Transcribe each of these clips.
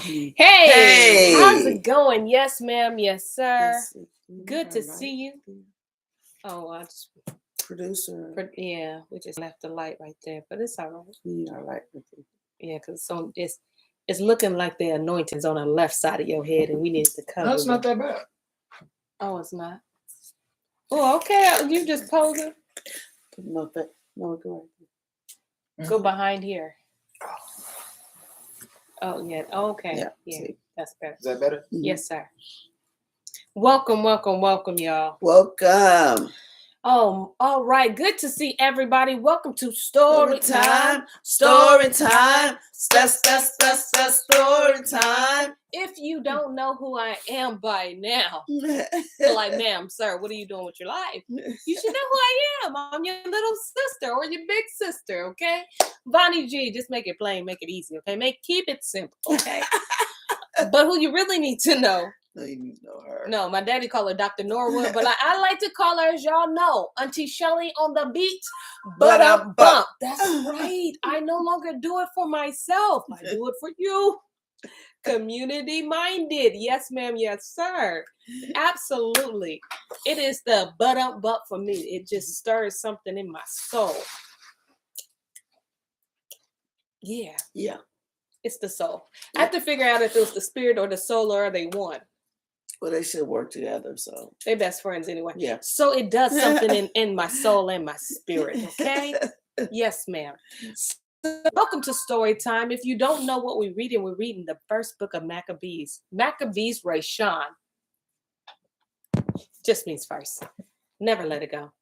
Hey, how's Hey. it going? Yes, ma'am. Yes, sir. Let's see. Good to All see right. you. Oh, I just, Producer. yeah, we just left the light right there, but it's all right. Yeah, all right. Yeah, because it's looking like the anointing's on the left side of your head, and we needed to cover. That's not that bad. Oh, it's not. Oh, okay. You just posing. No, go right. Go behind here. Oh, yeah. Okay. Yeah. Yeah, See. that's better. Is that better? Mhm. Yes, sir. Welcome, y'all. Welcome. Oh, all right. Good to see everybody. Welcome to Story Time. Story time. Story time. If you don't know who I am by now, like, ma'am, sir, what are you doing with your life? You should know who I am. I'm your little sister or your big sister, okay? Bonnie G, just make it plain, make it easy, okay? Keep it simple, okay? But who you really need to know. No, you need to know her. No, my daddy called her Dr. Norwood, but I like to call her, as y'all know, Auntie Shelly on the beat. But I bump. That's right. I no longer do it for myself. I do it for you. Community minded. Yes, ma'am. Yes, sir. Absolutely. It is the but up bump for me. It just stirs something in my soul. Yeah. Yeah. It's the soul. I have to figure out if it was the spirit or the soul, or are they one? Well, they should work together, so. They're best friends anyway. Yeah. So it does something in my soul and my spirit, okay? Yes, ma'am. So, welcome to Story Time. If you don't know what we're reading the first book of Maccabees. Maccabees Rashon. Just means first. Never let it go.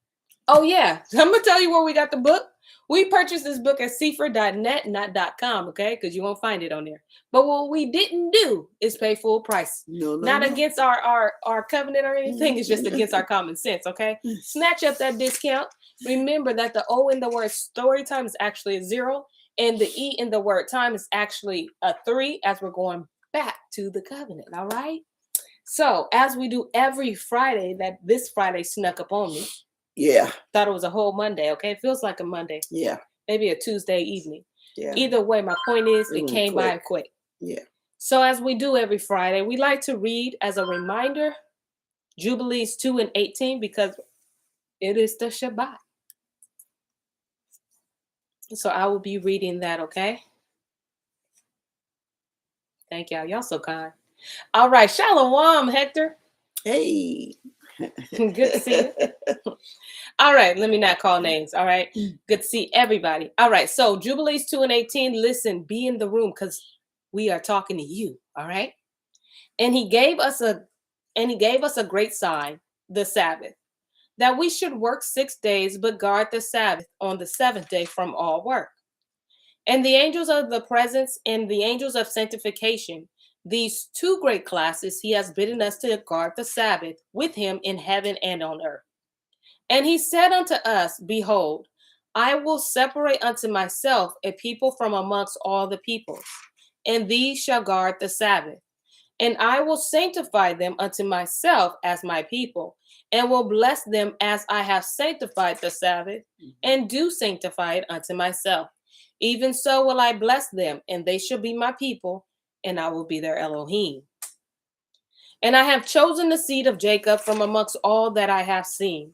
Oh, yeah. I'm going to tell you where we got the book. We purchased this book at C4.net, not .com, okay? Because you won't find it on there. But what we didn't do is pay full price. Not against our covenant or anything. It's just against our common sense, okay? Snatch up that discount. Remember that the O in the word story time is actually a 0. And the E in the word time is actually a 3, as we're going back to the covenant, all right? So, as we do every Friday, that this Friday snuck up on me. Yeah. Thought it was a whole Monday, okay? It feels like a Monday. Yeah. Maybe a Tuesday evening. Yeah. Either way, my point is it came by quick. Yeah. So as we do every Friday, we like to read as a reminder Jubilees 2 and 18 because it is the Shabbat. So I will be reading that, okay? Thank y'all. Y'all so kind. All right. Shalom, Hector. Hey. Good to see you. All right, let me not call names. All right, good to see everybody. All right, so Jubilees 2 and 18. Listen, be in the room because we are talking to you. All right, and he gave us a great sign, the Sabbath, that we should work 6 days, but guard the Sabbath on the 7th day from all work. And the angels of the presence and the angels of sanctification, these 2 great classes, he has bidden us to guard the Sabbath with him in heaven and on earth. And he said unto us, behold, I will separate unto myself a people from amongst all the peoples, and these shall guard the Sabbath. And I will sanctify them unto myself as my people, and will bless them as I have sanctified the Sabbath, and do sanctify it unto myself. Even so will I bless them, and they shall be my people, and I will be their Elohim. And I have chosen the seed of Jacob from amongst all that I have seen,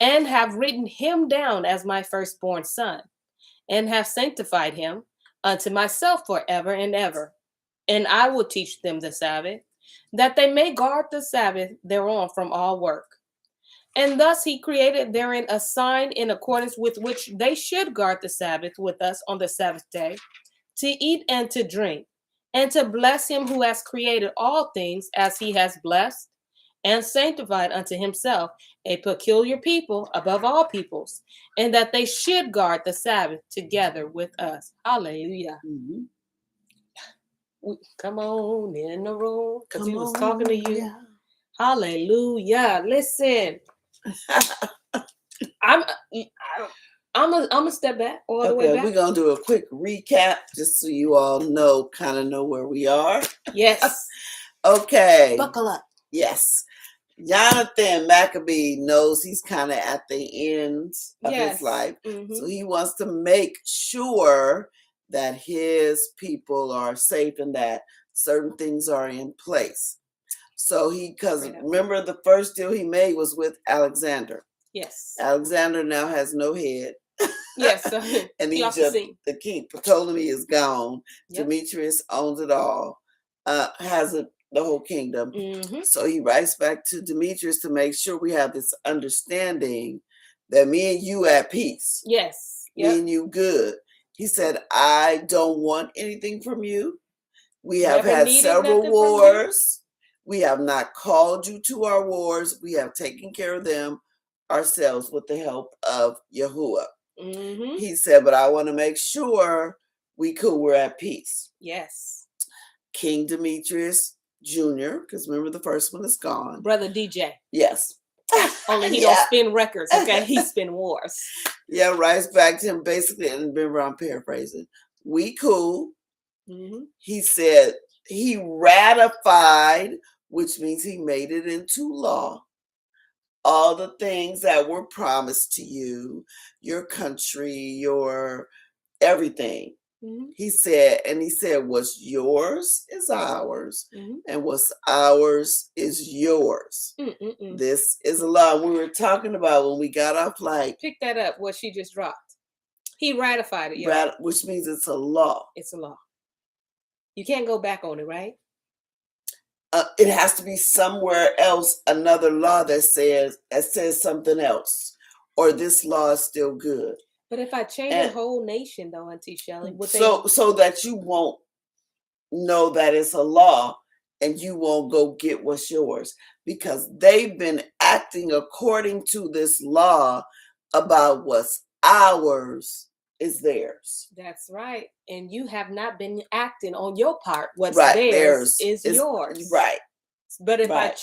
and have written him down as my firstborn son, and have sanctified him unto myself forever and ever. And I will teach them the Sabbath, that they may guard the Sabbath thereon from all work. And thus he created therein a sign in accordance with which they should guard the Sabbath with us on the 7th day, to eat and to drink, and to bless him who has created all things as he has blessed, and sanctified unto himself a peculiar people above all peoples, and that they should guard the Sabbath together with us. Hallelujah. Mm-hmm. Come on in the room, because he was talking to you. Yeah. Hallelujah. Listen. I'm gonna step back all the way back. We're gonna do a quick recap just so you all kind of know where we are. Yes. Okay. Buckle up. Yes. Jonathan Maccabee knows he's kind of at the end of his life. Mm-hmm. So he wants to make sure that his people are safe and that certain things are in place. So because remember the first deal he made was with Alexander. Yes. Alexander now has no head. Yes. And Egypt, the king, Ptolemy is gone. Yep. Demetrius owns it all, has the whole kingdom. Mm-hmm. So he writes back to Demetrius to make sure we have this understanding that me and you at peace. Yes. Yep. Me and you good. He said, I don't want anything from you. We have had several wars. We have not called you to our wars. We have taken care of them ourselves with the help of Yahuwah. Mm-hmm. He said, but I want to make sure we're at peace. Yes. King Demetrius Jr., because remember the first one is gone. Brother DJ. Yes. Only he don't spin records, okay? He spin wars. Yeah, writes back to him basically, and remember I'm paraphrasing. We cool. Mm-hmm. He said he ratified, which means he made it into law, all the things that were promised to you, your country, your everything. Mm-hmm. He said, what's yours is ours, mm-hmm. and what's ours is yours. Mm-mm-mm. This is a law. We were talking about when we got our flight. Pick that up, what she just dropped. He ratified it, which means it's a law. It's a law. You can't go back on it, right? It has to be somewhere else, another law that says something else, or this law is still good. But if I change the whole nation, though, Auntie Shelley, so that you won't know that it's a law, and you won't go get what's yours, because they've been acting according to this law about what's ours is theirs. That's right. And you have not been acting on your part. What's theirs is yours. Right. But if I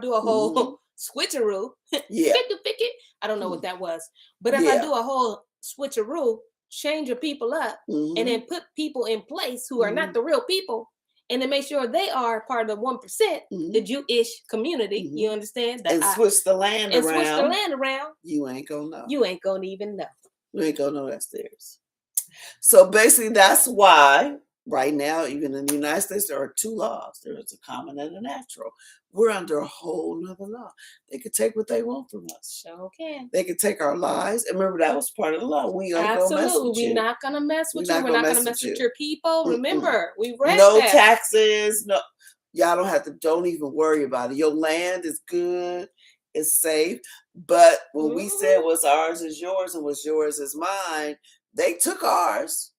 do a whole mm-hmm. switcheroo, yeah. I don't know what that was. But if I do a whole switcheroo, change your people up, mm-hmm. and then put people in place who are mm-hmm. not the real people, and then make sure they are part of the 1%, mm-hmm. the Jewish community. Mm-hmm. You understand? Switch the land around. Switch the land around. You ain't gonna know. You ain't gonna even know. You ain't gonna know that's theirs. So basically, that's why right now, even in the United States, there are two laws. There is a common and a natural. We're under a whole nother law. They could take what they want from us. Sure can. They could take our lives. And remember, that was part of the law. We ain't gonna mess with you. We're not gonna mess with you. We're not gonna mess with your people. Mm-mm. Remember, we read no that. Taxes. No, y'all don't even worry about it. Your land is good. It's safe. But when we said what's ours is yours and what's yours is mine, they took ours,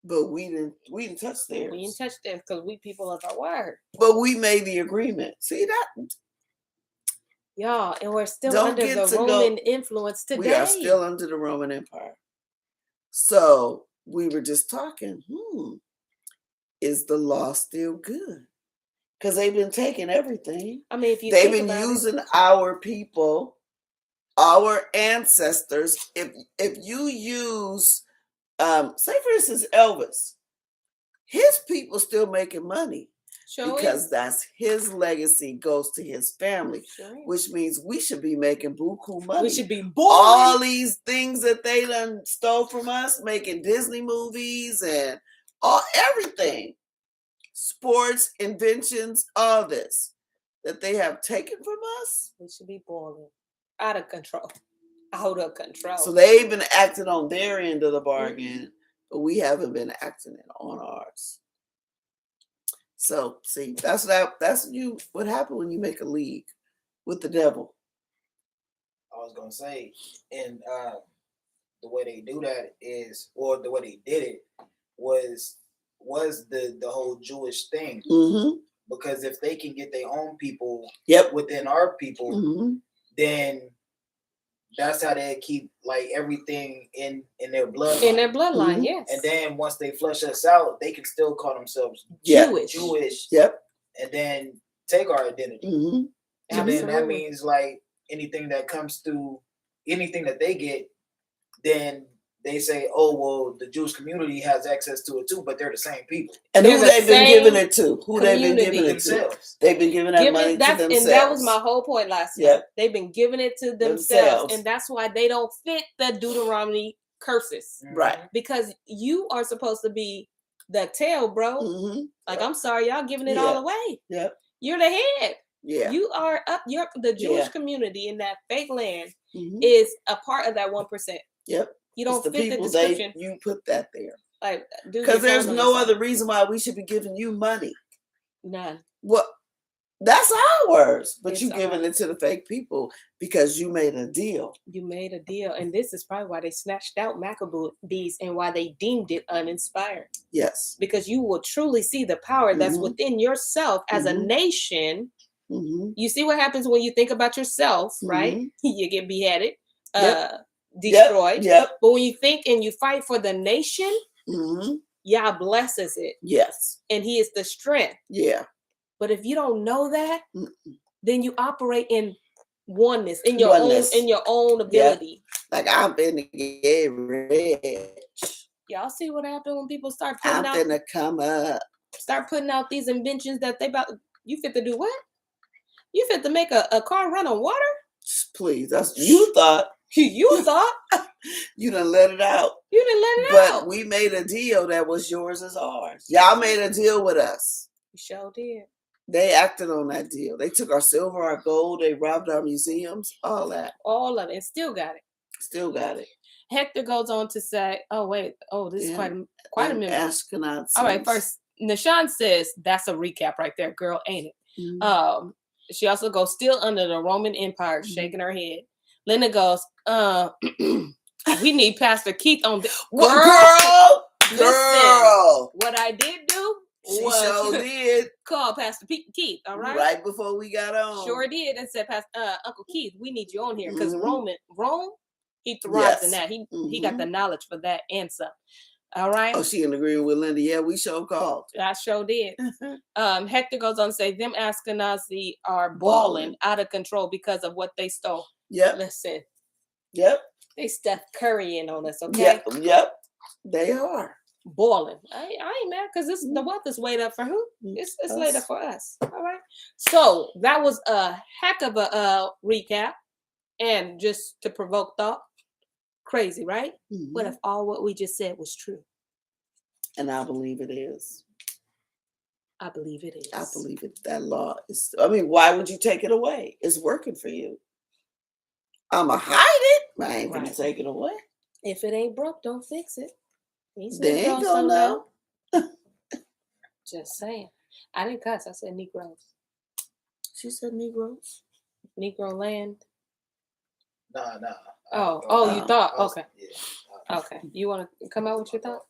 but we didn't touch theirs. We didn't touch theirs because we people of our word. But we made the agreement. See that? Y'all, and we're still under the Roman influence today. We are still under the Roman Empire. So we were just talking, is the law still good? Because they've been taking everything. I mean, if you they've been using our people, our ancestors. If you use, say for instance, Elvis, his people still making money because that's his legacy goes to his family, which means we should be making buku money. We should be all these things that they done stole from us, making Disney movies and everything. Sports, inventions, all this that they have taken from us. We should be boiling. Out of control. Out of control. So they've been acting on their end of the bargain, but we haven't been acting on ours. So see, that's what happened when you make a league with the devil. I was gonna say, and the way they do that is, or the way they did it was the whole Jewish thing. Mm-hmm. Because if they can get their own people within our people, mm-hmm. then that's how they keep like everything in their bloodline. In their bloodline, mm-hmm. yes. And then once they flush us out, they can still call themselves Jewish. Yep. And then take our identity. Mm-hmm. And then that means like anything that comes through, anything that they get, then they say, oh, well, the Jewish community has access to it too, but they're the same people. And who they've been giving it to? Who they've been giving it to? They've been giving that money to themselves. And that was my whole point last time. They've been giving it to themselves. And that's why they don't fit the Deuteronomy curses. Right. Because you are supposed to be the tail, bro. Like, I'm sorry, y'all giving it all away. Yep. You're the head. Yeah. You are up. The Jewish community in that fake land is a part of that 1%. Yep. You don't the fit the people description. you put that there. Like, because there's no other reason why we should be giving you money. None. Well, that's ours, but It's you giving it to the fake people because you made a deal. You made a deal, and this is probably why they snatched out Maccabees and why they deemed it uninspired. Yes, because you will truly see the power that's within yourself as a nation. You see what happens when you think about yourself, right? You get beheaded, destroyed. But when you think and you fight for the nation, Yah blesses it. Yes, and He is the strength. Yeah. But if you don't know that, then you operate in oneness, in your own ability. Like I'm finna get rich. Y'all see what happened when people start putting I'm finna come up. Start putting out these inventions that they about. You fit to do what? You fit to make a car run on water? Please, that's you thought. You thought. You done let it out. You didn't let it out. But we made a deal that was yours as ours. Y'all made a deal with us. We sure did. They acted on that deal. They took our silver, our gold. They robbed our museums. All that. All of it. And still got it. Still got it. Hector goes on to say, "Oh wait, this is quite a minute." Ashkenaz. All right, first Nashawn says that's a recap right there, girl, ain't it? She also goes still under the Roman Empire, shaking her head. Linda goes, we need Pastor Keith on this. Girl. Listen, what I did do she sure did call Pastor Keith, all right? Right before we got on. Sure did, and said, Uncle Keith, we need you on here because Rome, he thrives in that. He got the knowledge for that and some. All right. Oh, she in agreement with Linda. Yeah, we sure called. I sure did. Hector goes on to say, them Ashkenazi are balling out of control because of what they stole. Yep. Listen. Yep. They Steph Curry in on us, okay? Yep. They are. Balling. I ain't mad because the wealth is laid up for who? It's laid up for us. All right. So that was a heck of a recap. And just to provoke thought, crazy, right? What if all what we just said was true? And I believe it is. I believe it is. I believe it. That law is. I mean, why would you take it away? It's working for you. I'ma hide it. I ain't gonna take it away. If it ain't broke, don't fix it. They ain't gonna know. Just saying. I didn't cuss. I said Negroes. She said Negroes. Negro land. Nah. Oh, you thought? Okay. Yeah. Okay. You want to come out with your thought?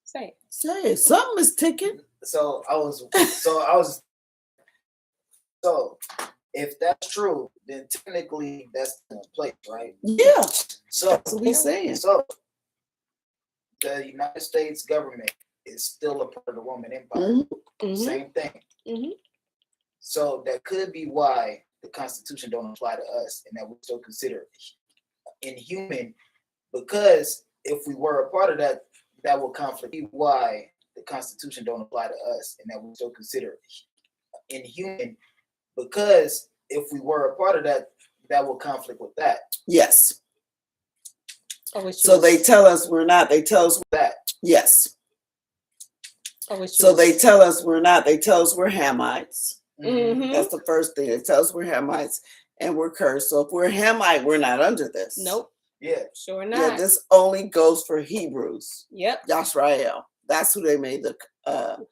Say it. Say it. Something is ticking. So if that's true, then technically that's in place, right? Yeah. So that's what we saying. So the United States government is still a part of the Roman Empire. Same thing. So that could be why the Constitution don't apply to us, and that we still consider inhuman. Because if we were a part of that, that will conflict. Why the Constitution don't apply to us, and that we still consider inhuman. Because if we were a part of that, that will conflict with that. Yes. So they tell us we're not. They tell us that. Yes. So they tell us we're not. They tell us we're Hamites. That's the first thing. They tell us we're Hamites and we're cursed. So if we're Hamite, we're not under this. Nope. Yeah. Sure not. Yeah, this only goes for Hebrews. Yep. YAAALL. That's who they made the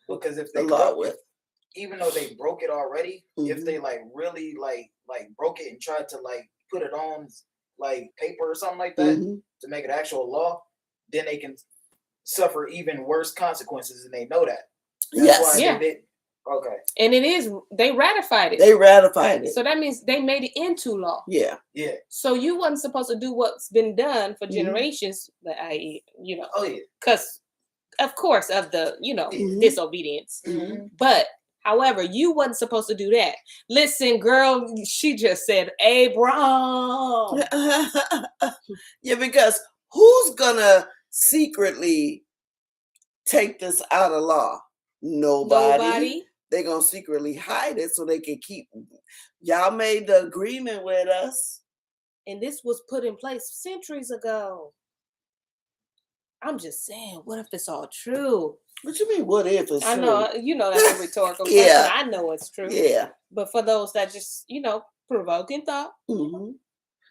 because if they law with. Even though they broke it already, if they really broke it and tried to put it on paper or something like that to make it actual law, then they can suffer even worse consequences, and they know that. That's why they did. Okay. And it is, they ratified it. They ratified it. So that means they made it into law. Yeah. Yeah. So you wasn't supposed to do what's been done for generations, i.e., Oh yeah. Because of course of the, disobedience. But however, you wasn't supposed to do that. Listen, girl, she just said, Abraham. Yeah, because who's gonna secretly take this out of law? Nobody. They're gonna secretly hide it so they can keep. Y'all made the agreement with us. And this was put in place centuries ago. I'm just saying, what if it's all true? What you mean, what if it's I true? know, that's a rhetorical question. Yeah. I know it's true. Yeah. But for those that just, provoking thought. Mm-hmm.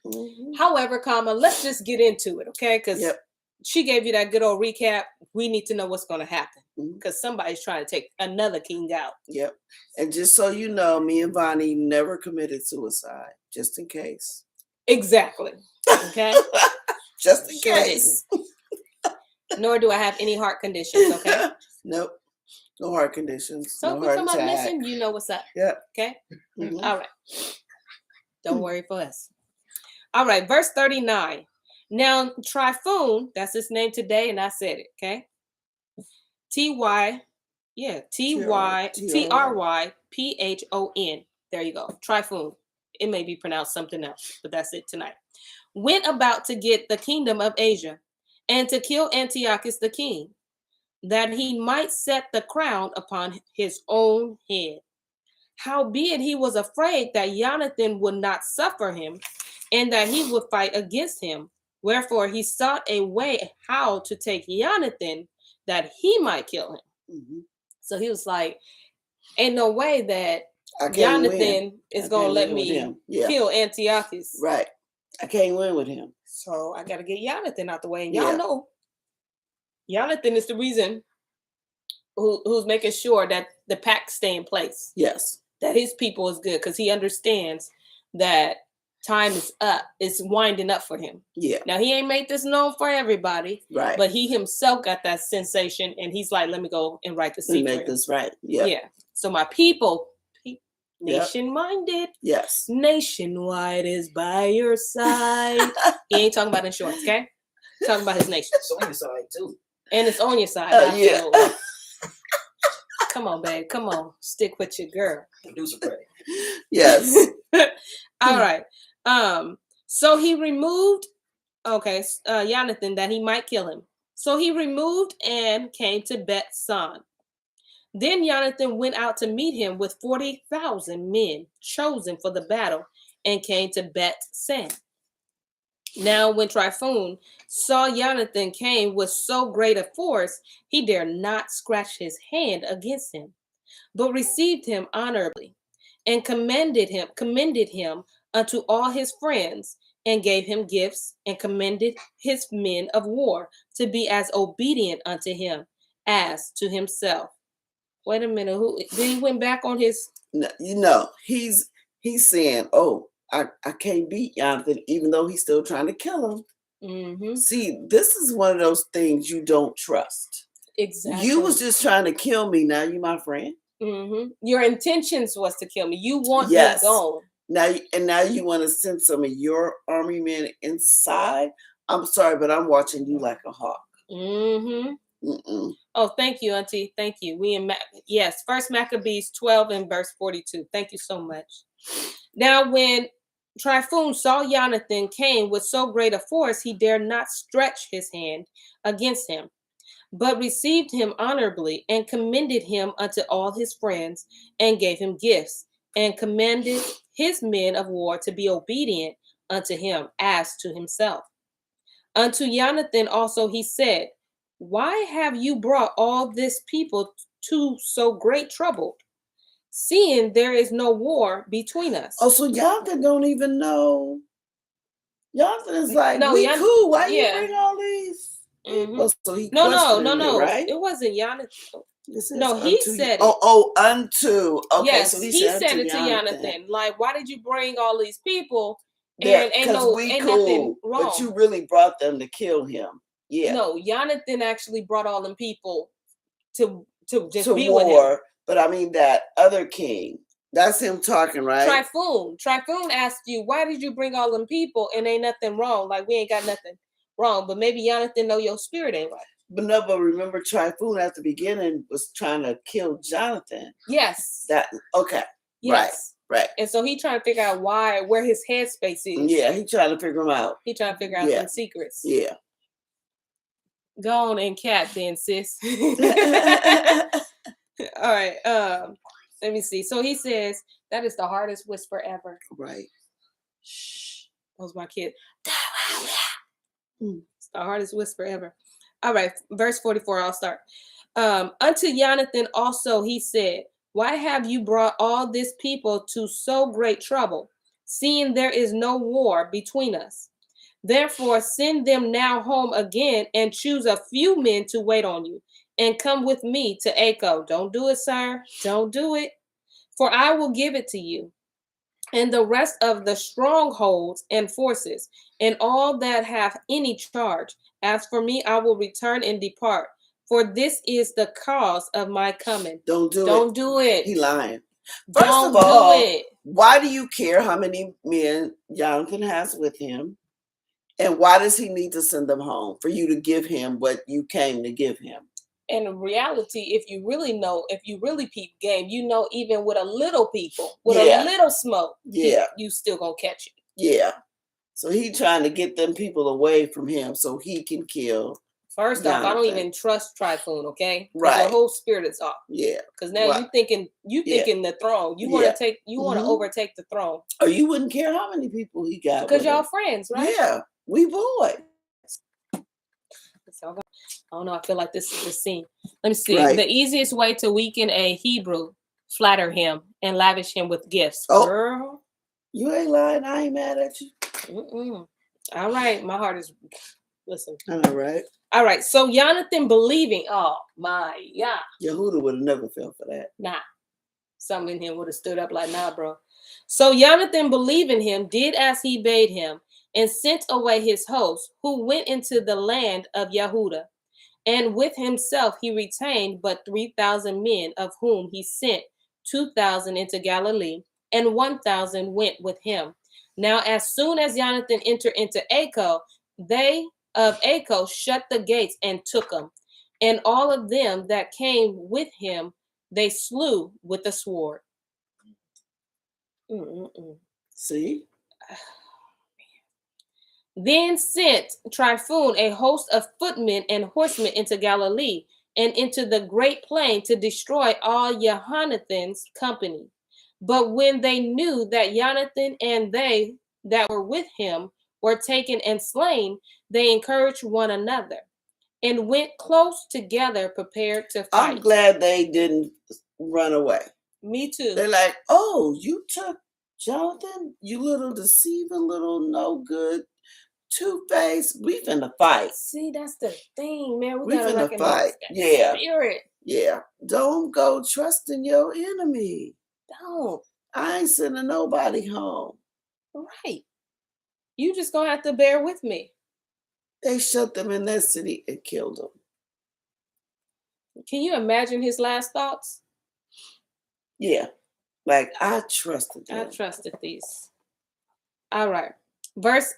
Mm-hmm. However, let's just get into it, okay? Because she gave you that good old recap. We need to know what's going to happen because somebody's trying to take another king out. Yep. And just so you know, me and Vonnie never committed suicide, just in case. Exactly. Okay. Just in case. Nor do I have any heart conditions, okay? Nope. No heart conditions. So no if we heart come up attack. missing, you know what's up. Yeah. Okay? All right. Don't worry for us. All right, verse 39. Now, Typhoon, that's his name today, and I said it, okay? Typhon. There you go. Typhoon. It may be pronounced something else, but that's it tonight. Went about to get the kingdom of Asia and to kill Antiochus the king, that he might set the crown upon his own head. Howbeit he was afraid that Jonathan would not suffer him, and that he would fight against him. Wherefore he sought a way how to take Jonathan, that he might kill him. Mm-hmm. So he was like, ain't no way that Jonathan is going to let me kill Antiochus. Right. I can't win with him. So I got to get Jonathan out the way. And y'all know Jonathan is the reason who's making sure that the pact stay in place. Yes. That his people is good because he understands that time is up. It's winding up for him. Yeah. Now, he ain't made this known for everybody. Right. But he himself got that sensation and he's like, let me go and write the secret. Make this right. Yeah. Yeah. So my people, nation-minded. Yes. Nationwide is by your side. He ain't talking about insurance, okay? Talking about his nation. It's on your side, too. And it's on your side. Yeah. Come on, babe. Come on. Stick with your girl. Producer credit. Yes. All right. So he removed, Jonathan, that he might kill him. So he removed and came to Bet-san. Then Jonathan went out to meet him with 40,000 men chosen for the battle and came to Bet-san. Now, when Typhoon saw Jonathan came with so great a force, he dared not scratch his hand against him, but received him honorably, and commended him unto all his friends, and gave him gifts, and commended his men of war to be as obedient unto him as to himself. Wait a minute, who did he went back on his? No, he's saying, "Oh, I can't beat Jonathan, even though he's still trying to kill him." Mm-hmm. See, this is one of those things you don't trust. Exactly. You was just trying to kill me. Now you my friend. Mm-hmm. Your intentions was to kill me. You want me gone. Now you want to send some of your army men inside. I'm sorry, but I'm watching you like a hawk. Mm-hmm. Mm-mm. Oh, thank you, Auntie. Thank you. Yes, First Maccabees 12 and verse 42. Thank you so much. Now, when Typhoon saw Jonathan came with so great a force, he dared not stretch his hand against him, but received him honorably and commended him unto all his friends and gave him gifts and commanded his men of war to be obedient unto him as to himself. Unto Jonathan also he said, why have you brought all this people to so great trouble, seeing there is no war between us? Oh, so Jonathan don't even know. Jonathan is like, no, we cool. Why you bring all these? Mm-hmm. Oh, so he no. Right? It wasn't Jonathan. No, he said it. Unto. Okay, yes, so he said it to Jonathan. Like, why did you bring all these people? And ain't nothing wrong. But you really brought them to kill him. Yeah. No, Jonathan actually brought all them people to just be war, with him. But I mean that other king. That's him talking, right? Typhoon asked you, why did you bring all them people and ain't nothing wrong? Like, we ain't got nothing wrong. But maybe Jonathan know your spirit ain't right. But remember Typhoon at the beginning was trying to kill Jonathan. Yes. Okay. Yes. Right. And so he trying to figure out where his headspace is. Yeah, he trying to figure them out. He trying to figure out some secrets. Yeah. Go on and cat then, sis. All right. Let me see. So he says, that is the hardest whisper ever. Right. Shh. That was my kid. It's the hardest whisper ever. All right, verse 44, I'll start. Unto Jonathan also he said, why have you brought all this people to so great trouble, seeing there is no war between us? Therefore send them now home again, and choose a few men to wait on you, and come with me to Acco. Don't do it, sir. Don't do it. For I will give it to you, and the rest of the strongholds and forces, and all that have any charge. As for me, I will return and depart. For this is the cause of my coming. Don't do it. Don't do it. He lying. First Don't of all, do it. why do you care how many men Jonathan has with him? And why does he need to send them home? For you to give him what you came to give him. And in reality, if you really peep game, you know, even with a little people, with a little smoke, you still gonna catch it. Yeah. So he trying to get them people away from him so he can kill. First off, I don't even trust Typhoon, okay? Right. The whole spirit is off. Yeah. Because now you thinking the throne. You want to overtake the throne. Or you wouldn't care how many people he got. Because y'all friends, right? Yeah. We boys. I don't know. I feel like this is the scene. Let me see. Right. The easiest way to weaken a Hebrew, flatter him and lavish him with gifts. Oh, girl. You ain't lying. I ain't mad at you. All right. My heart is, listen. I know, right? All right. So Jonathan believing, oh my, yeah. Yehuda would have never fell for that. Nah. Something in him would have stood up like, nah, bro. So Jonathan believing him did as he bade him, and sent away his host, who went into the land of Yehuda. And with himself he retained but 3,000 men, of whom he sent 2,000 into Galilee, and 1,000 went with him. Now as soon as Jonathan entered into Acco, they of Acco shut the gates and took him. And all of them that came with him they slew with the sword. See? Then sent Typhoon a host of footmen and horsemen into Galilee, and into the great plain, to destroy all Jonathan's company. But when they knew that Jonathan and they that were with him were taken and slain, they encouraged one another, and went close together, prepared to fight. I'm glad they didn't run away. Me too. They're like, oh, you took Jonathan, you little deceiving, little no good, two-faced. We finna fight. See, that's the thing, man. We gotta finna fight. Yeah. Spirit. Yeah. Don't go trusting your enemy. Don't. I ain't sending nobody home. Right. You just gonna have to bear with me. They shut them in that city and killed them. Can you imagine his last thoughts? Yeah. Like, I trusted them. I trusted these. All right. Verse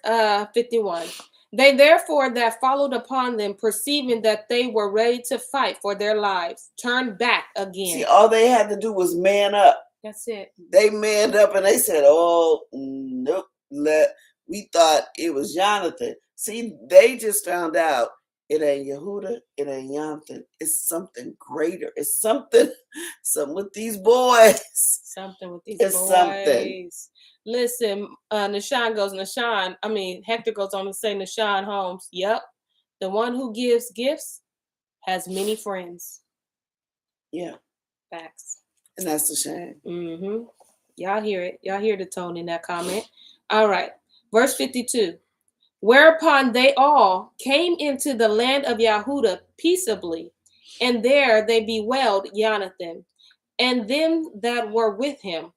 51. They therefore that followed upon them, perceiving that they were ready to fight for their lives, turned back again. See, all they had to do was man up. That's it. They manned up and they said, oh, nope. We thought it was Jonathan. See, they just found out it ain't Yehuda, it ain't Jonathan. It's something greater. It's something with these boys. Something with these boys. Something. Listen, Hector goes on to say, Nashawn Holmes, yep, the one who gives gifts has many friends. Yeah. Facts. And that's a shame. Mm-hmm. Y'all hear it. Y'all hear the tone in that comment. All right. Verse 52. Whereupon they all came into the land of Yehuda peaceably, and there they bewailed Jonathan, and them that were with him.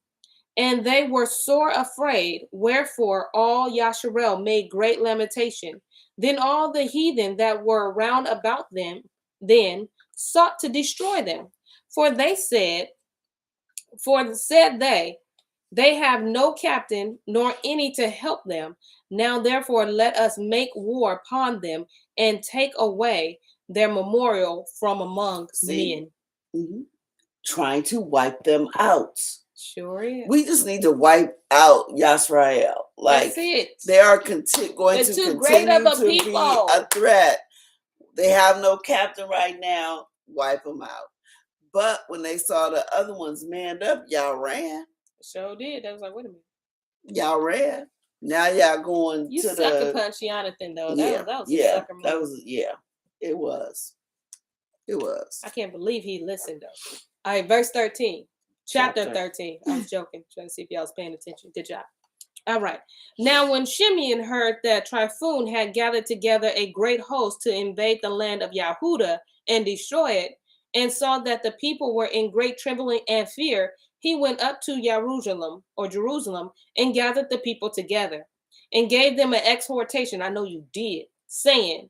And they were sore afraid, wherefore all Yasharel made great lamentation. Then all the heathen that were round about them then sought to destroy them. For said they have no captain nor any to help them. Now therefore let us make war upon them and take away their memorial from among men. Mm-hmm. Trying to wipe them out. Sure is. We just need to wipe out Yisrael. Like, that's it. They are going to continue to be a threat. They have no captain right now. Wipe them out. But when they saw the other ones manned up, y'all ran. Sure did. That was like, wait a minute. Y'all ran. Now y'all going you to sucker punch Jonathan though. That was a sucker move. That was It was. It was. I can't believe he listened though. All right, verse 13. Chapter 13. I was joking, trying to see if y'all was paying attention. Good job. All right. Now, when Shimeon heard that Tryphon had gathered together a great host to invade the land of Yahudah and destroy it, and saw that the people were in great trembling and fear, he went up to Jerusalem, and gathered the people together, and gave them an exhortation. I know you did, saying,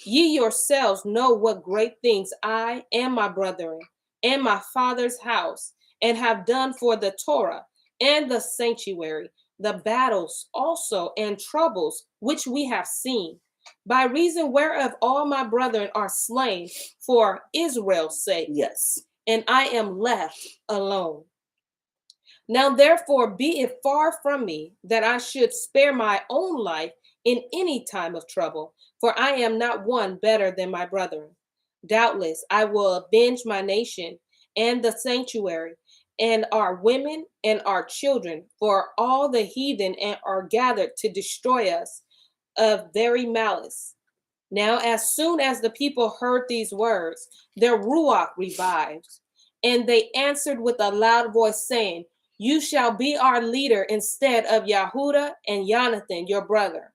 Ye yourselves know what great things I and my brethren and my father's house and have done for the Torah and the sanctuary, the battles also and troubles which we have seen, by reason whereof all my brethren are slain for Israel's sake. Yes. And I am left alone. Now therefore be it far from me that I should spare my own life in any time of trouble, for I am not one better than my brethren. Doubtless I will avenge my nation and the sanctuary and our women and our children, for all the heathen are gathered to destroy us of very malice. Now, as soon as the people heard these words, their ruach revived, and they answered with a loud voice, saying, You shall be our leader instead of Yahudah and Jonathan, your brother.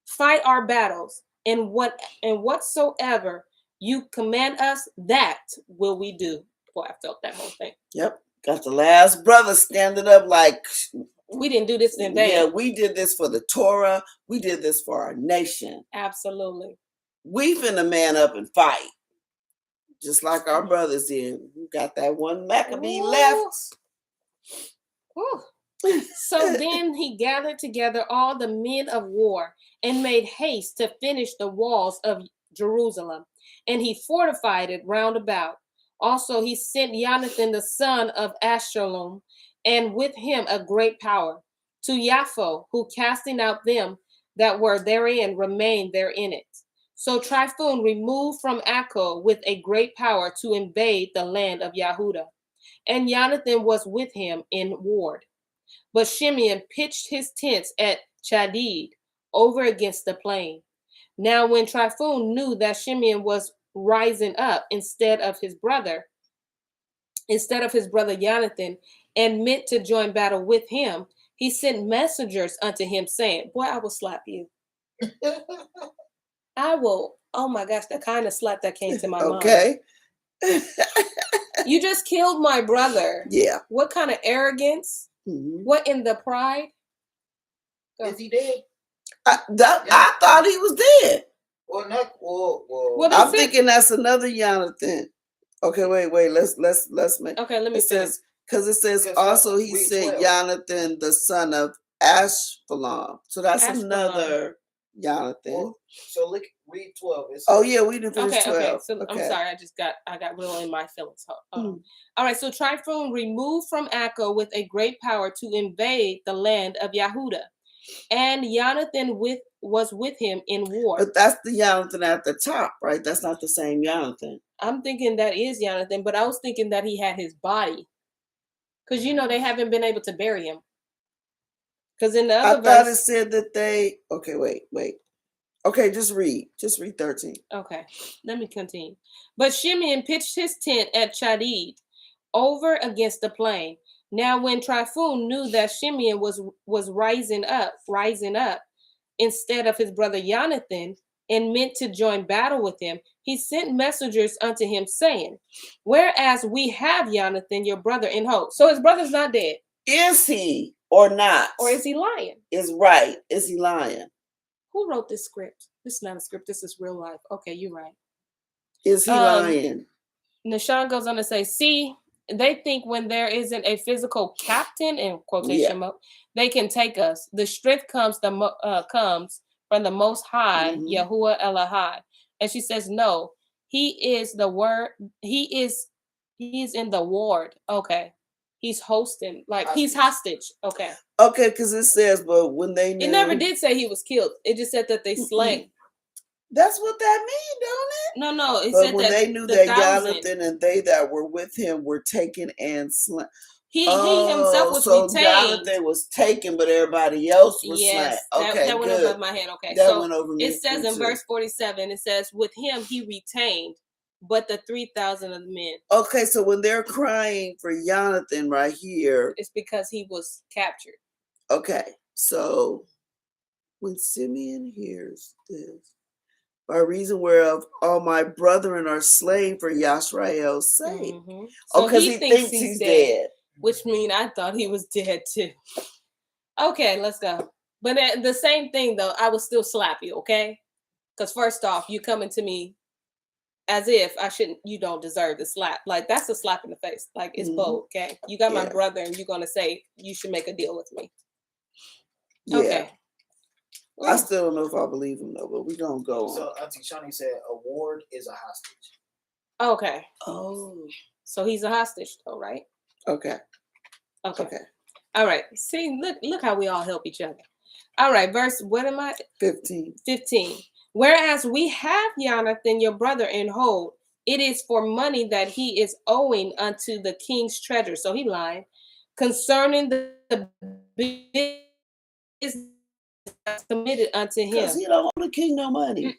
Fight our battles, and whatsoever you command us, that will we do. Boy, I felt that whole thing. Yep. Got the last brother standing up like, we didn't do this in vain. Yeah, we did this for the Torah. We did this for our nation. Absolutely. We finna man up and fight. Just like our brothers did. We got that one Maccabee left. So then he gathered together all the men of war and made haste to finish the walls of Jerusalem. And he fortified it round about. Also he sent Jonathan the son of Ashkelon, and with him a great power, to Yapho, who casting out them that were therein remained there in it. So Tryphon removed from Acco with a great power to invade the land of Yahudah. And Jonathan was with him in ward. But Shimeon pitched his tents at Chadid, over against the plain. Now when Tryphon knew that Shimeon was rising up instead of his brother Jonathan, and meant to join battle with him, he sent messengers unto him, saying, Boy, I will slap you. I will. Oh my gosh, the kind of slap that came to my mind. Okay. You just killed my brother. Yeah. What kind of arrogance? Mm-hmm. What in the pride? Is he dead? I thought he was dead. Well, not. Well, I'm thinking that's another Jonathan. Okay, wait. Let's make. Okay, let me. It says also he sent Jonathan the son of Ashkelon. So that's another Jonathan. So read 12. Oh yeah, we didn't finish 12. Okay. So I'm sorry, I got real in my feelings. All right. So Tryphon removed from Acco with a great power to invade the land of Yahudah, and Jonathan was with him in war. But that's the Jonathan at the top, right? That's not the same Jonathan. I'm thinking that is Jonathan, but I was thinking that he had his body, because they haven't been able to bury him. Because in the other verse, I thought it said that they. Okay, wait. Okay, just read 13. Okay, let me continue. But Shimeon pitched his tent at Chadid, over against the plain. Now, when Tryphon knew that Shimeon was rising up instead of his brother Jonathan, and meant to join battle with him, he sent messengers unto him, saying, Whereas we have Jonathan, your brother, in hope. So his brother's not dead. Is he or not? Or is he lying? Is right. Is he lying? Who wrote this script? This is not a script. This is real life. Okay, you're right. Is he lying? Nashawn goes on to say, see, they think when there isn't a physical captain, in quotation mark, they can take us. The strength comes from the Most High, Yahuwah Elohai. And she says, no, he is the word. He's in the ward. Okay. He's hosting, like he's hostage. Okay. Okay, because it says, but when they knew. It never did say he was killed. It just said that they slain. That's what that means, don't it? No. It but said when that they knew that Jonathan and they that were with him were taken and slain. He himself was so retained. Jonathan was taken, but everybody else was slain. Okay, that went good. over my head. Okay, that so went over me. It says in verse 47, it says, with him he retained, but the 3,000 of the men. Okay, so when they're crying for Jonathan right here, it's because he was captured. Okay, so when Simeon hears this, by reason whereof all my brethren are slain for Yisrael's sake. Mm-hmm. So because he thinks he's dead. Which means I thought he was dead too. Okay, let's go. But the same thing though, I would still slap you, okay? Because first off, you coming to me as if you don't deserve the slap. Like, that's a slap in the face. Like, it's bold, okay? You got my brother and you're going to say you should make a deal with me. Yeah. Okay. I still don't know if I believe him though, but we're going to go on. So Auntie Shani said a ward is a hostage. Okay. Oh. So he's a hostage though, right? Okay. Okay. All right. See, look how we all help each other. All right. Verse, what am I? 15. Whereas we have Jonathan, your brother, in hold, it is for money that he is owing unto the king's treasure. So he lied. Concerning the business committed unto him. Because he don't owe the king no money.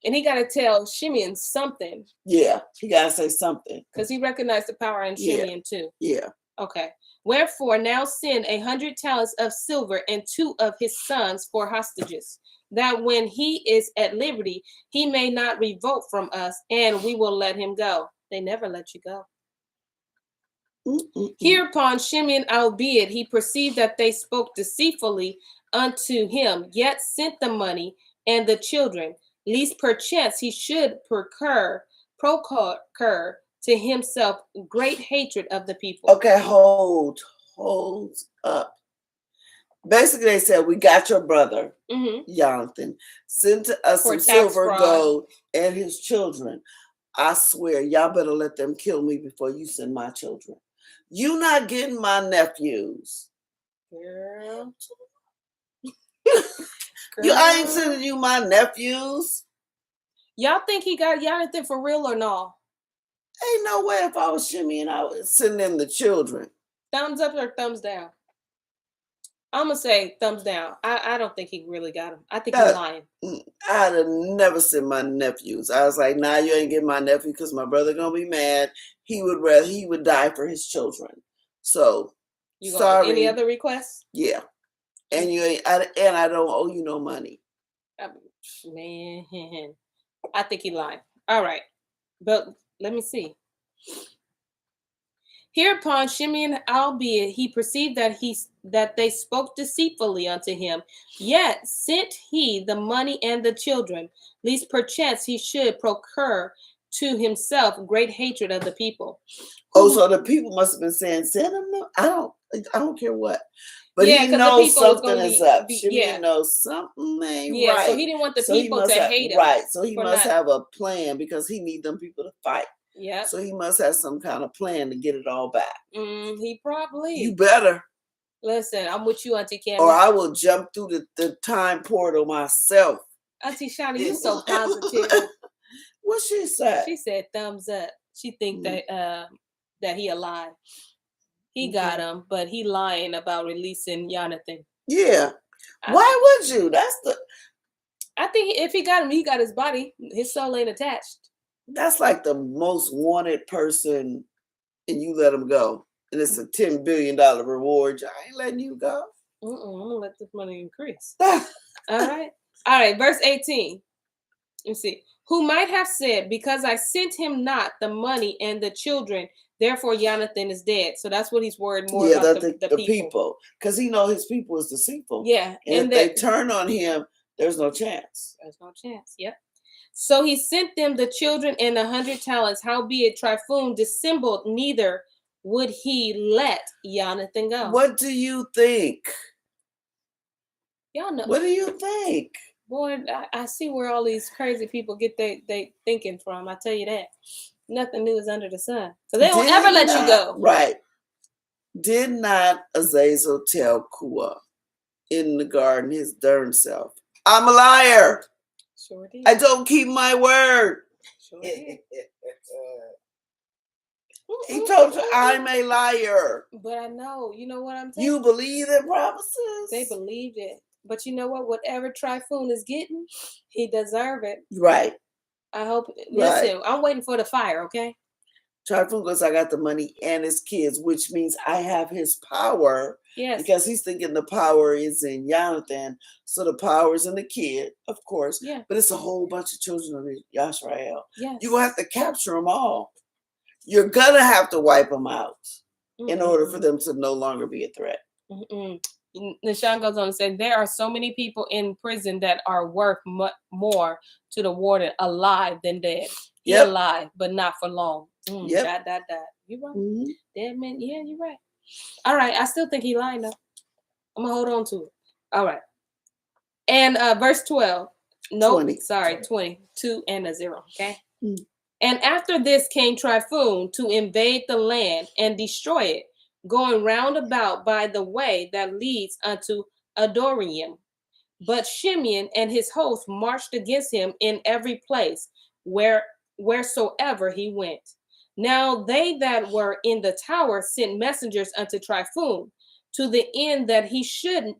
And he got to tell Shimeon something. Yeah, he got to say something. Because he recognized the power in Shimeon too. Yeah. Okay. Wherefore now send 100 talents of silver and 2 of his sons for hostages, that when he is at liberty, he may not revolt from us, and we will let him go. They never let you go. Hereupon Shimeon, albeit he perceived that they spoke deceitfully unto him, yet sent the money and the children, lest perchance he should procure to himself great hatred of the people. Okay, hold up. Basically, they said, we got your brother, Jonathan. Send to us some silver, gold, and his children. I swear, y'all better let them kill me before you send my children. You not getting my nephews. Girl. I ain't sending you my nephews. Y'all think he got Jonathan for real or no? Ain't no way if I was Shimmy and I would send them the children. Thumbs up or thumbs down? I'm going to say thumbs down. I don't think he really got him. I think he's lying. I'd have never sent my nephews. I was like, nah, you ain't getting my nephew because my brother going to be mad. He would die for his children. So, sorry. Any other requests? Yeah. And you ain't, and I don't owe you no money. Man, I think he lied. All right. But let me see. Hereupon Shimeon, albeit he perceived that they spoke deceitfully unto him, yet sent he the money and the children, lest perchance he should procure to himself great hatred of the people. Oh, so the people must have been saying, send him. I don't care what. But he knows something is up. Shimeon knows something ain't right. So he didn't want the people to hate him. Right. So he must have a plan because he need them people to fight. Yeah. So he must have some kind of plan to get it all back. He probably. You better. Listen, I'm with you, Auntie Cam. Or I will jump through the time portal myself. Auntie Shani, you're so positive. What she said? She said thumbs up. She think that he alive. He got him, but he lying about releasing Jonathan. Yeah. Why would you? I think if he got him, he got his body. His soul ain't attached. That's like the most wanted person, and you let him go. And it's a $10 billion reward. I ain't letting you go. I'm gonna let this money increase. All right. Verse 18. Let's see. Who might have said, because I sent him not the money and the children, therefore Jonathan is dead. So that's what he's worried more about the people. Because he know his people is deceitful. Yeah. And if they turn on him, there's no chance. There's no chance. Yep. So he sent them the children and 100 talents. Howbeit Tryphon dissembled, neither would he let Jonathan go. What do you think? Y'all know. What do you think? Boy, I see where all these crazy people get they thinking from. I tell you that. Nothing new is under the sun. So they don't ever let you go. Right. Did not Azazel tell Kua in the garden his darn self, I'm a liar. Sure did. I don't keep my word. Sure did. He told you, I'm a liar. But I know, you know what I'm saying? You believe in promises? They believed it. But you know what? Whatever Typhoon is getting, he deserve it. Right. I hope. Listen, I'm waiting for the fire, okay? Typhoon goes, I got the money and his kids, which means I have his power. Yes. Because he's thinking the power is in Jonathan. So the power is in the kid, of course. Yeah. But it's a whole bunch of children of Yashrael. Yes. You're going to have to capture them all. You're going to have to wipe them out in order for them to no longer be a threat. Nishan goes on and said, there are so many people in prison that are worth more to the warden alive than dead. He alive, but not for long. Yep. You right. Dead man. Yeah, you're right. All right. I still think he lying though. I'm gonna hold on to it. All right. And verse 12. Nope. 20. Sorry, 20. 2 and a 0. Okay. And after this came Typhoon to invade the land and destroy it, going round about by the way that leads unto Adorium. But Shimeon and his host marched against him in every place wheresoever he went. Now they that were in the tower sent messengers unto Typhoon, to the end that he should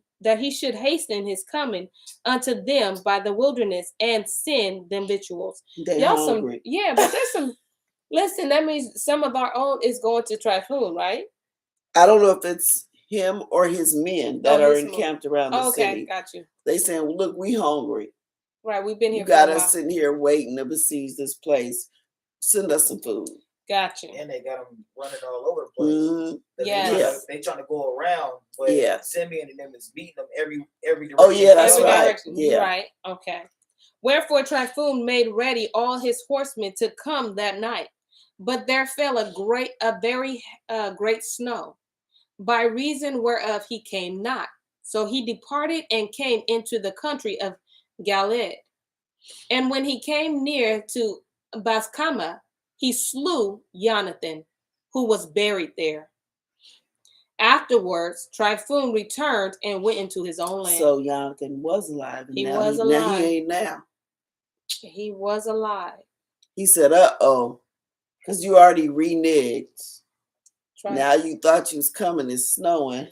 hasten his coming unto them by the wilderness and send them victuals. They're hungry. But there's some. Listen, that means some of our own is going to Typhoon, right? I don't know if it's him or his men that are encamped around the city. Okay, got you. They saying, look, we hungry. Right, we've been here. You got us sitting here waiting to besiege this place. Send us some food. Gotcha. And they got them running all over the place. They trying to go around, but Simeon and them is beating them every direction. Oh yeah, that's right. Yeah. Right. Okay. Wherefore Typhoon made ready all his horsemen to come that night, but there fell a very great snow, by reason whereof he came not. So he departed and came into the country of Gilead. And when he came near to Baskama, he slew Jonathan, who was buried there. Afterwards, Typhoon returned and went into his own land. So Jonathan was alive. And he was alive. Now he ain't now. He was alive. He said, uh-oh, because you already reneged. Now you thought you was coming, it's snowing.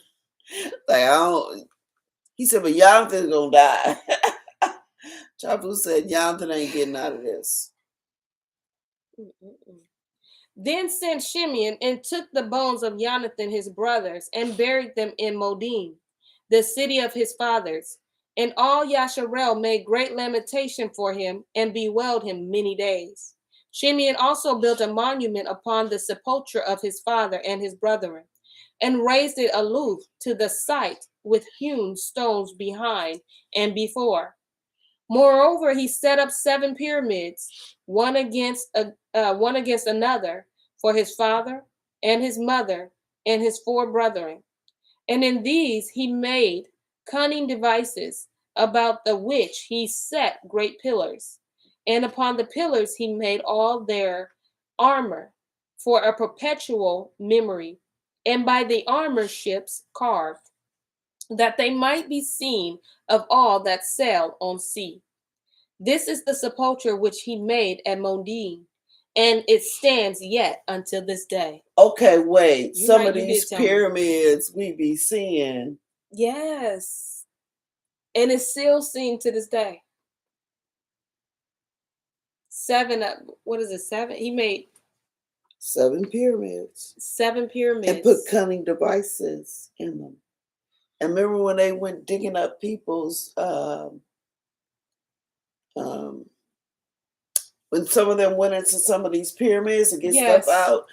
He said, but Jonathan's going to die. Typhoon said, Jonathan ain't getting out of this. Then sent Shimeon and took the bones of Jonathan his brothers and buried them in Modim, the city of his fathers. And all Yasharel made great lamentation for him and bewailed him many days. Shimeon also built a monument upon the sepulchre of his father and his brethren, and raised it aloof to the site with hewn stones behind and before. Moreover, he set up 7 pyramids, one against another, for his father and his mother and his 4 brethren. And in these he made cunning devices, about the which he set great pillars. And upon the pillars he made all their armor for a perpetual memory, and by the armor ships carved, that they might be seen of all that sail on sea. This is the sepulchre which he made at Modim, and it stands yet until this day. Okay, wait. Some of these pyramids we be seeing. Yes. And it's still seen to this day. 7, what is it, 7? He made 7 pyramids. 7 pyramids. And put cunning devices in them. And remember when they went digging up people's, when some of them went into some of these pyramids to get stuff out,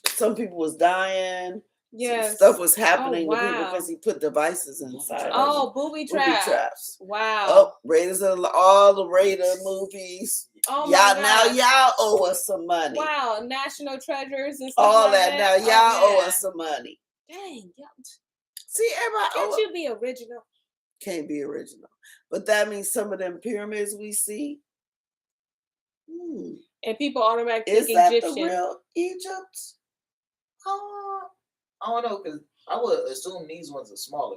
some people was dying. Yes. Stuff was happening to people because he put devices inside. Oh, booby traps. Wow. Oh, Raiders of all the Raider movies. Oh my y'all, God. now y'all owe us some money. Wow, National Treasures and stuff all like that. Now y'all owe us some money. Dang. See, everybody. Can't you be original? Can't be original. But that means some of them pyramids we see. And people automatically think Egyptian. Is that the real Egypt? I don't know, because I would assume these ones are smaller.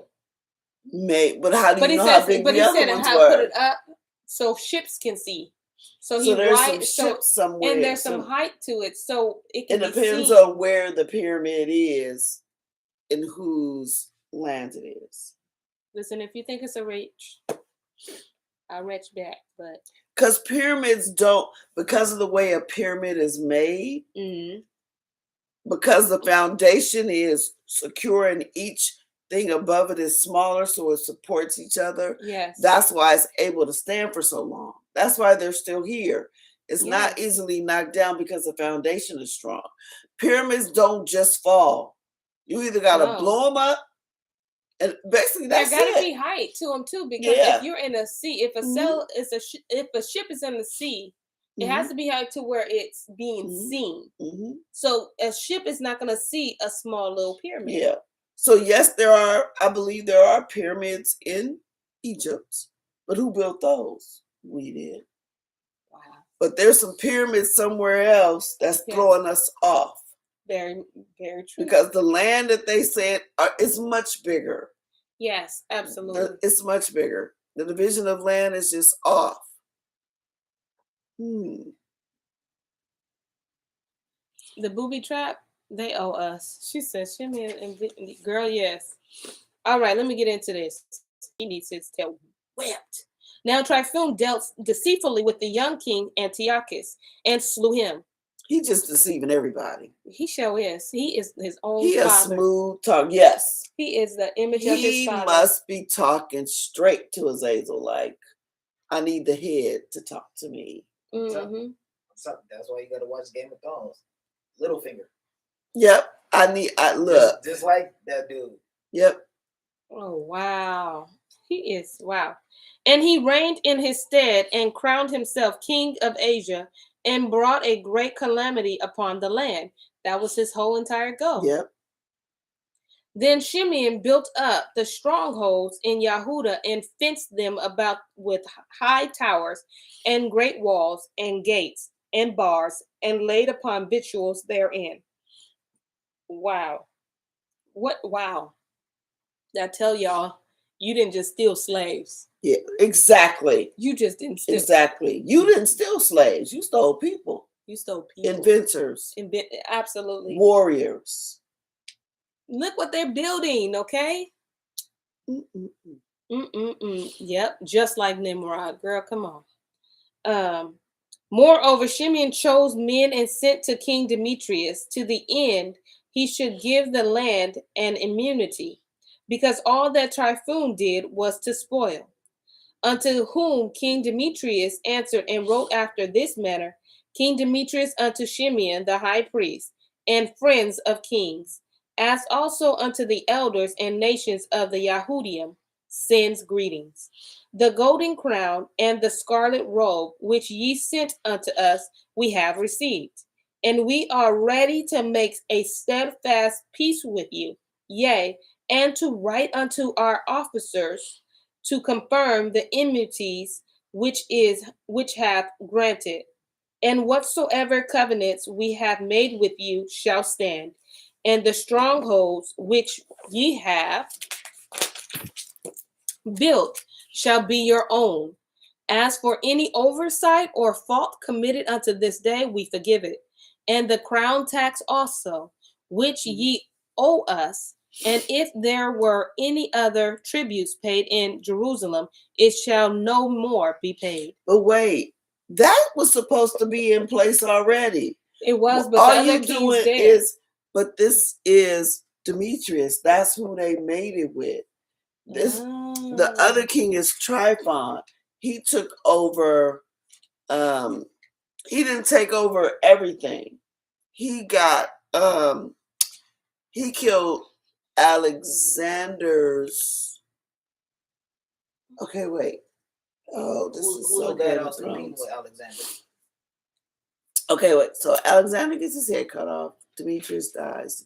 But how do you know how big the other ones were? Put it up so ships can see. So there's some ships somewhere. And there's some height to it. So it depends on where the pyramid is and whose land it is. Listen, if you think it's a reach, I'll reach back, but because pyramids don't, because of the way a pyramid is made, because the foundation is secure and each thing above it is smaller, so it supports each other. Yes, that's why it's able to stand for so long. That's why they're still here. It's not easily knocked down because the foundation is strong. Pyramids don't just fall. You either got to blow them up, and basically that's there got to be height to them too, because if you're in a sea, if if a ship is in the sea, it has to be height to where it's being seen. So a ship is not going to see a small little pyramid. Yeah. So yes, I believe there are pyramids in Egypt, but who built those? We did. Wow. But there's some pyramids somewhere else that's throwing us off. Very, very true. Because the land that they said is much bigger. Yes, absolutely. It's much bigger. The division of land is just off. The booby trap, they owe us. She says, girl, yes. All right, let me get into this. He needs his tail whipped. Now Typhoon dealt deceitfully with the young king Antiochus and slew him. He just deceiving everybody. He sure is. He is his own father. He a smooth talk. Yes. He is the image of his father. He must be talking straight to Azazel like, I need the head to talk to me. That's why you got to watch Game of Thrones. Littlefinger. Yep. I look. Just like that dude. Yep. Oh, wow. He is. Wow. And he reigned in his stead and crowned himself king of Asia and brought a great calamity upon the land. That was his whole entire goal. Yep. Then Shimeon built up the strongholds in Yehuda and fenced them about with high towers and great walls and gates and bars and laid upon victuals therein. Wow. Wow. I tell y'all, you didn't just steal slaves. Yeah, exactly. You just didn't steal. Exactly. You didn't steal slaves. You stole people. You stole people. Inventors. Absolutely. Warriors. Look what they're building, okay? Yep, just like Nimrod. Girl, come on. Moreover, Shimeon chose men and sent to King Demetrius to the end he should give the land an immunity, because all that Typhoon did was to spoil. Unto whom King Demetrius answered and wrote after this manner: King Demetrius unto Shimeon the high priest, and friends of kings, as also unto the elders and nations of the Yahudim, sends greetings. The golden crown and the scarlet robe which ye sent unto us we have received, and we are ready to make a steadfast peace with you, yea, and to write unto our officers to confirm the enmities which hath granted, and whatsoever covenants we have made with you shall stand, and the strongholds which ye have built shall be your own. As for any oversight or fault committed unto this day, we forgive it, and the crown tax also, which ye owe us. And if there were any other tributes paid in Jerusalem, it shall no more be paid. But wait, that was supposed to be in place already. It was, but all the you other doing dead. but this is Demetrius. That's who they made it with. The other king is Tryphon. He took over. He didn't take over everything. He got. He killed Alexander's. Okay, wait. Oh, this is so good. Alexander. Okay, wait. So Alexander gets his head cut off. Demetrius dies.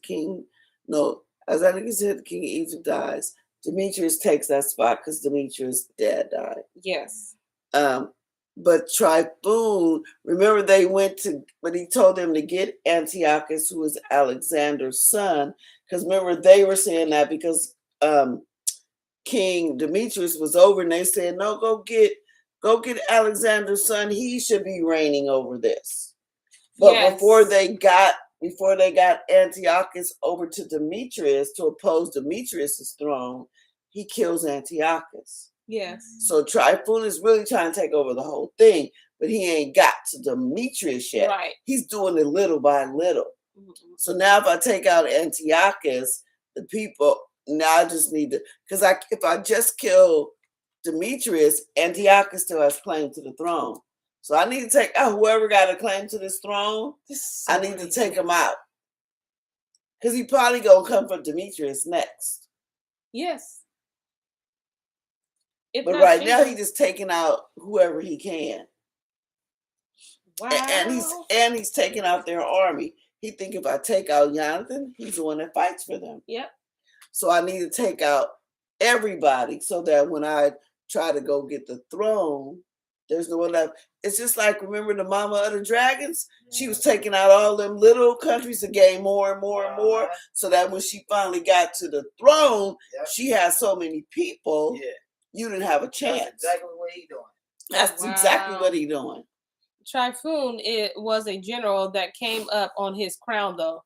Alexander gets his head. The king of Egypt dies. Demetrius takes that spot because Demetrius' dad died. Yes. But Typhoon, remember but he told them to get Antiochus, who is Alexander's son, because remember they were saying that because King Demetrius was over, and they said, no, go get Go get Alexander's son. He should be reigning over this. But Yes. before they got Antiochus over to Demetrius to oppose Demetrius's throne, he kills Antiochus. Yes. So Tryphon is really trying to take over the whole thing, but he ain't got to Demetrius yet. Right. He's doing it little by little. Mm-hmm. So now if I take out Antiochus, the people, now I just need to, because if I just kill Demetrius, Antiochus still has claim to the throne. So I need to take out whoever got a claim to this throne. I need to take him out. Because he probably going to come for Demetrius next. Yes. But right now he's just taking out whoever he can. Wow. And he's taking out their army. He think if I take out Jonathan, he's the one that fights for them. Yep. So I need to take out everybody so that when I try to go get the throne, there's no one left. It's just like, remember the mama of the dragons? She was taking out all them little countries to gain more and more and more, so that when she finally got to the throne, she had so many people, you didn't have a chance. That's exactly what he doing. That's exactly what he doing. Tryphon, it was a general that came up on his crown, though.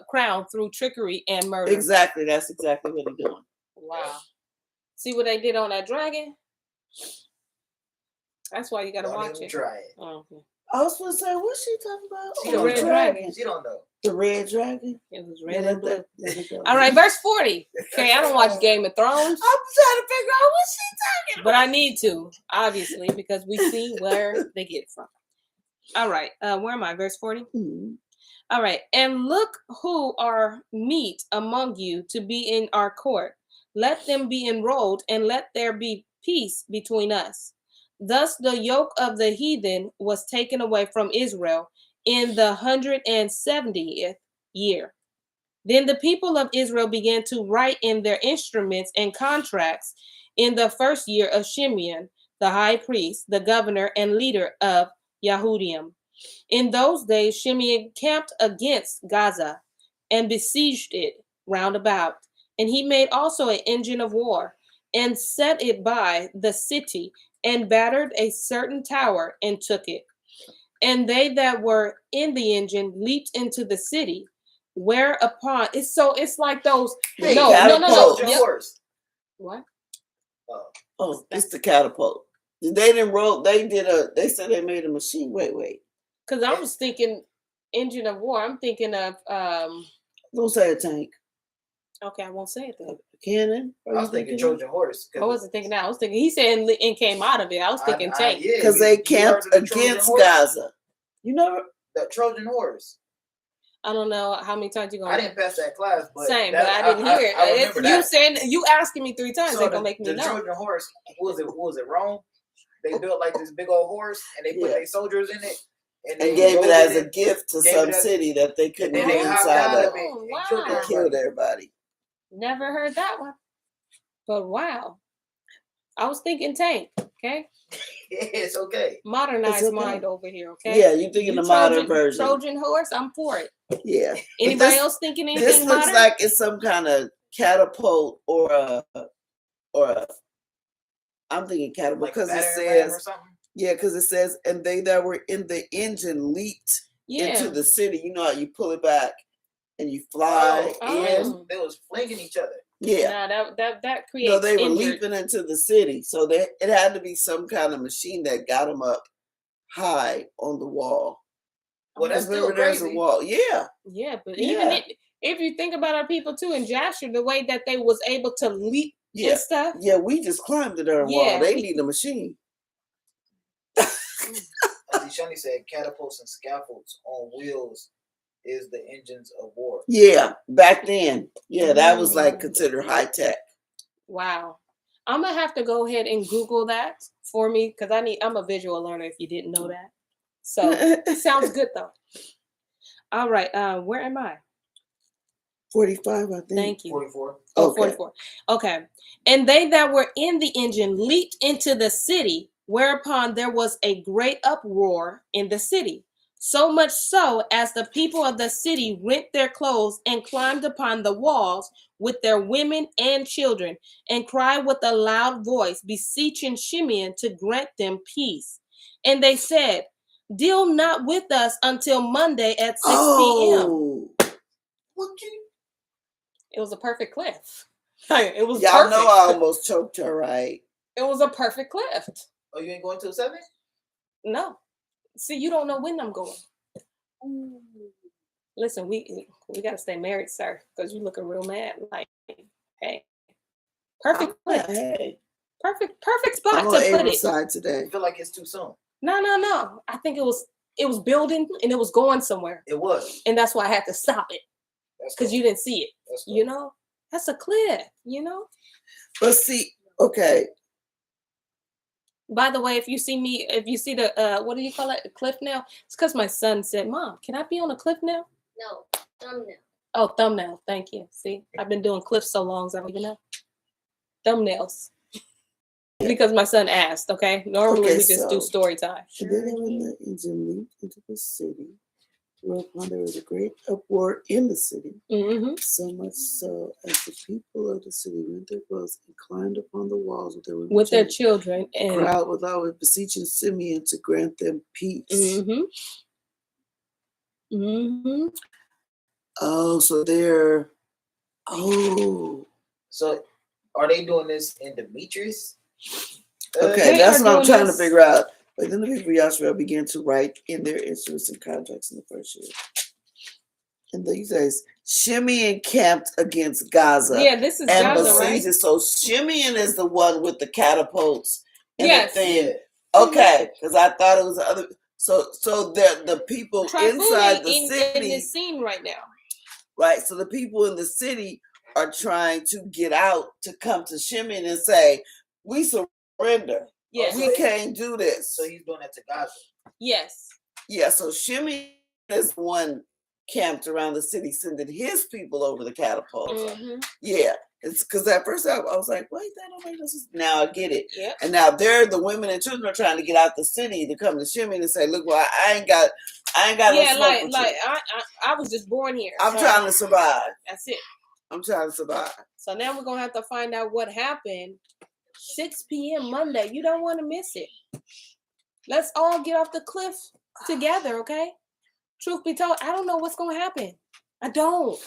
Crown through trickery and murder. Exactly. That's exactly what he doing. Wow. See what they did on that dragon? That's why you gotta watch it. Try it. Oh, okay. I was supposed to say, what's she talking about? She the red dragon. She don't know. The red dragon? It was red and blue. All right, verse 40. Okay, I don't watch Game of Thrones. I'm trying to figure out what she's talking about. But I need to, obviously, because we see where they get it from. All right, where am I? Verse 40? Mm-hmm. All right, and look who are meet among you to be in our court. Let them be enrolled, and let there be peace between us. Thus the yoke of the heathen was taken away from Israel in the 170th year. Then the people of Israel began to write in their instruments and contracts in the first year of Shimeon, the high priest, the governor and leader of Yahudim. In those days, Shimeon camped against Gaza and besieged it round about. And he made also an engine of war and set it by the city and battered a certain tower and took it. And they that were in the engine leaped into the city, whereupon it's like those. No. Yep. What? Oh, it's the catapult. They didn't roll. They said they made a machine. Wait. Because I was thinking engine of war. I'm thinking of Don't say a tank. Okay, I won't say it then. Cannon? I was thinking Trojan horse. I wasn't thinking that. I was thinking he said and came out of it. I was thinking tank. Because they camped against Gaza. You know the Trojan horse. I don't know how many times you're gonna. I didn't pass that class, but same, but I didn't hear it. I remember you that. saying you asking me 3 times, so they gonna make me know. The Trojan horse was it Rome? They built like this big old horse and they put their soldiers in it. And gave it as a gift to some city that they couldn't go inside of. Wow. They killed everybody. Never heard that one. But wow. I was thinking tank, okay? It's okay. Modernized mind over here, okay? Yeah, you're thinking the modern version. Trojan horse, I'm for it. Yeah. Anybody else thinking anything this looks modern? like it's some kind of catapult or a I'm thinking catapult because it says because it says, and they that were in the engine leaped into the city. You know how you pull it back and you fly in. They was flinging each other. Yeah. Nah, that creates. No, they were leaping into the city, so it had to be some kind of machine that got them up high on the wall. Well, that's still there's a wall. Yeah. Yeah, but even if you think about our people too in Joshua, the way that they was able to leap and stuff. Yeah, we just climbed the darn wall. They need a machine. Shani said catapults and scaffolds on wheels is the engines of war. Yeah, back then. Yeah, that was like considered high tech. Wow. I'm gonna have to go ahead and Google that for me because I'm a visual learner if you didn't know that. So it sounds good though. All right, where am I? 45, I think. Thank you. 44. Oh, okay. 44. Okay. And they that were in the engine leaped into the city, whereupon there was a great uproar in the city, So much so as the people of the city rent their clothes and climbed upon the walls with their women and children and cried with a loud voice, beseeching Shimeon to grant them peace. And they said, deal not with us until Monday at 6 p.m. It was a perfect cliff. It was Y'all perfect. know I almost choked her, right? It was a perfect cliff. Oh, you ain't going till 7? No. See, you don't know when I'm going. Listen, we gotta stay married, sir, because you looking real mad. Like, hey, perfect cliff. Hey, Perfect spot I'm to on put April's it. side today. I feel like it's too soon. No. I think it was building and it was going somewhere. It was. And that's why I had to stop it. Because you didn't see it. Cool. You know? That's a cliff, you know? But see, okay. By the way, if you see the what do you call it? A cliff nail? It's because my son said, Mom, can I be on a cliff nail? No, thumbnail. Oh, thumbnail. Thank you. See, I've been doing cliffs so long, I don't even know. Thumbnails. Because my son asked, okay? Normally we just do story time. And then they went the engine leaped into the city, whereupon there was a great uproar in the city, so much so as the people of the city went their clothes and climbed upon the walls with their children and crowd without beseeching Simeon to grant them peace. Oh, so they're So are they doing this in Demetrius? Okay, that's what I'm trying to figure out. But then the people of Yashua began to write in their instruments and contracts in the first year. And these days, Shimeon camped against Gaza. Yeah, this is and Gaza, right? So Shimeon is the one with the catapults and the thing. Yeah. Okay, because I thought it was the other. So the people inside the city in this scene right now. Right. So the people in the city are trying to get out to come to Shimeon and say, we surrender. Yes. We can't do this. So he's doing that to Gaza. Yes. Yeah, so Shimeon is one camped around the city sending his people over the catapults. Yeah. It's because at first I was like, wait, that don't make no sense. Now I get it. Yeah. And now the women and children are trying to get out the city to come to Shimeon and say, look, well, I ain't got no smoke with you. I was just born here. I'm trying to survive. That's it. I'm trying to survive. So now we're gonna have to find out what happened. 6 p.m. Monday. You don't want to miss it. Let's all get off the cliff together, okay? Truth be told, I don't know what's gonna happen. I don't.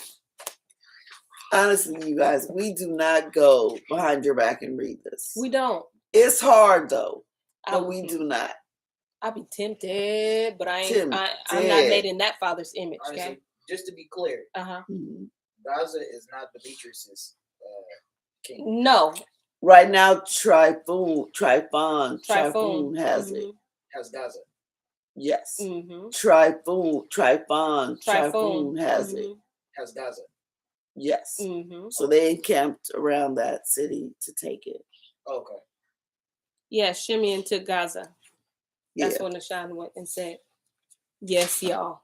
Honestly, you guys, we do not go behind your back and read this. We don't. It's hard though, but we do not. I'll be tempted, but I'm not made in that father's image. Okay. Right, so just to be clear, Gaza is not Demetrius's king. No. Right now, Trifon has it. Has Gaza. Yes. Trifon has it. Has Gaza. Yes. So they encamped around that city to take it. Okay. Yeah, Shimeon to Gaza. That's when Nashan went and said, yes, y'all.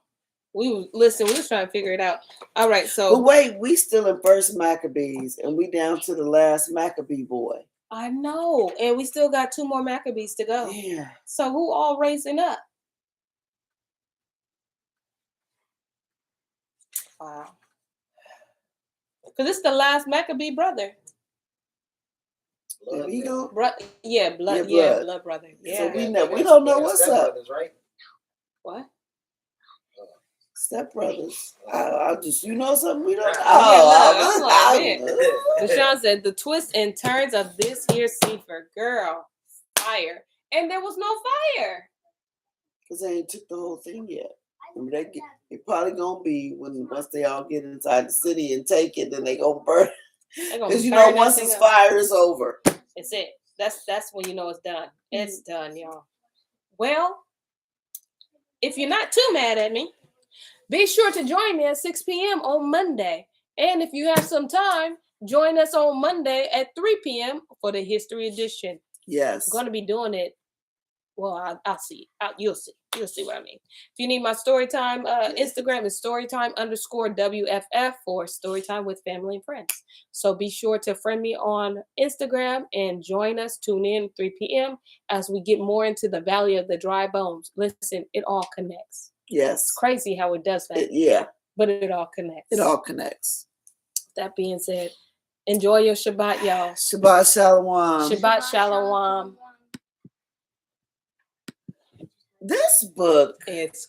We was trying to figure it out. All right, so. But wait, we still in first Maccabees, and we down to the last Maccabee boy. I know, and we still got 2 more Maccabees to go. Yeah. So who all raising up? Wow. Because it's the last Maccabee brother. Blood brother. Blood brother. Yeah. So we don't know what's up. Brothers, right? What? Step brothers. I just something we don't. Deshaun said the twists and turns of this here Sefer, girl, fire, and there was no fire because they ain't took the whole thing yet. It probably gonna be once they all get inside the city and take it, then they gonna burn. Because once this fire is over, it's it. That's when you know it's done. It's done, y'all. Well, if you're not too mad at me, be sure to join me at 6 p.m. on Monday. And if you have some time, join us on Monday at 3 p.m. for the History Edition. Yes. I'm going to be doing it. Well, I'll see. You'll see. You'll see what I mean. If you need my Storytime, Instagram is Storytime_WFF for Storytime with Family and Friends. So be sure to friend me on Instagram and join us. Tune in 3 p.m. as we get more into the Valley of the Dry Bones. Listen, it all connects. Yes. It's crazy how it does that. Yeah. But it all connects. It all connects. That being said, enjoy your Shabbat, y'all. Shabbat Shalom. Shabbat Shalom. This book. It's